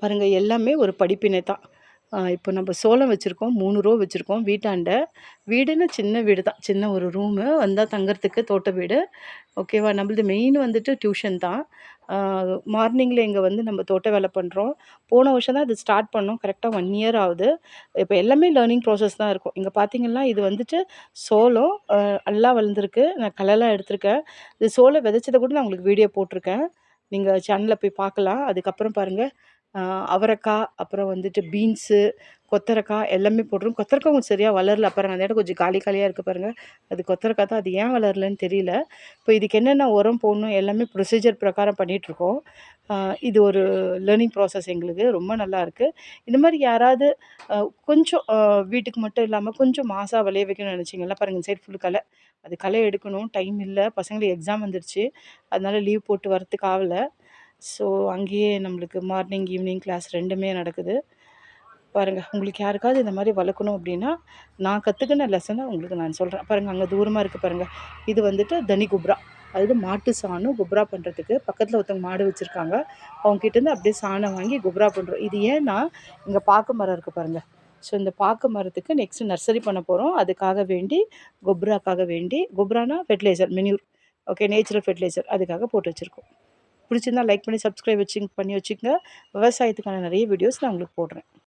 பாருங்க எல்லாமே ஒரு படிப்பினை தான். இப்போ நம்ம சோளம் வச்சுருக்கோம். 3 ரோ வச்சுருக்கோம் வீட்டாண்ட. வீடுன்னா சின்ன வீடு தான். சின்ன ஒரு ரூமு, வந்தா தங்கறதுக்கு தோட்ட வீடு. ஓகேவா? நம்மளது மெயின் வந்துட்டு டியூஷன் தான். ஆ மார்னிங்கில இங்க வந்து நம்ம தோட்ட வேலை பண்றோம். போன வருஷம் தான் இது ஸ்டார்ட் பண்ணோம். கரெக்ட்டா 1 இயர் ஆகுது. இப்ப எல்லாமே லேர்னிங் ப்ராசஸ் தான் இருக்கும். இங்க பார்த்தீங்கன்னா, இது வந்துட்டு சோளம் நல்லா வளர்ந்துருக்கு. நான் களைலாம் எடுத்திருக்கேன். இது சோளம் விதைச்சத கூட நான் உங்களுக்கு வீடியோ போட்டிருக்கேன். நீங்க சேனல்ல போய் பார்க்கலாம். அதுக்கப்புறம் பாருங்க, அ அவரைக்கா, அப்புறம் வந்துட்டு பீன்ஸு, கொத்தரக்கா எல்லாமே போட்டிருக்கோம். கொத்தரக்கா கொஞ்சம் சரியா வளரல. பாருங்க அந்த இடம் கொஞ்சம் காலி காலியா இருக்கு பாருங்க. அது கொத்தரக்கா தான். அது ஏன் வளரலன்னு தெரியல. இப்போ இதுக்கு என்னென்ன உரம் போடணும் எல்லாமே ப்ரொசீஜர் பிரகாரம் பண்ணிட்டுருக்கோம். அ இது ஒரு லேர்னிங் ப்ராசஸ் எங்களுக்கு. ரொம்ப நல்லாயிருக்கு. இந்த மாரி யாராவது அ கொஞ்சம் வீட்டுக்கு மட்டும் இல்லாம கொஞ்சம் மாசா விளைய வைக்கணும்னு நெனச்சீங்கன்னா பாருங்க இந்த சைடு ஃபுல் களை. அது களை எடுக்கணும். டைம் இல்ல. பசங்களுக்கு எக்ஸாம் வந்துருச்சு. அதனால லீவ் போட்டு வரதுக்கு ஆவல. ஸோ அங்கேயே நம்மளுக்கு மார்னிங், ஈவினிங் கிளாஸ் 2மே நடக்குது. பாருங்க, உங்களுக்கு யாருக்காவது இந்த மாரி வளர்க்கணும் அப்டின்னா, நான் கத்துக்கின லெசன உங்களுக்கு நான் சொல்றேன். பாருங்க அங்க தூரமா இருக்கு பாருங்க. இது வந்துட்டு தனி குப்ரா. அதாவது மாட்டு சாணம் குப்ரா பண்றதுக்கு பக்கத்துல ஒருத்தவங்க மாடு வச்சிருக்காங்க. அவங்க கிட்டேருந்து அப்படியே சாணம் வாங்கி குப்ரா பண்றோம். இது ஏன்னா, இங்க பாக்கு மரம் இருக்கு பாருங்க. ஸோ இந்த பாக்கு மரத்துக்கு நெக்ஸ்ட் நர்சரி பண்ண போறோம். அதுக்காக வேண்டி குப்ராக்காக வேண்டி குப்ரானா fertilizer, manure. Okay natural fertilizer அதுக்காக போட்டு வச்சிருக்கோம். பிடிச்சிருந்தா லைக் பண்ணி, சப்ஸ்கிரைப் பண்ணி வச்சுக்கங்க. விவசாயத்துக்கான நெறைய வீடியோஸ் நான் உங்களுக்கு போடுறேன்.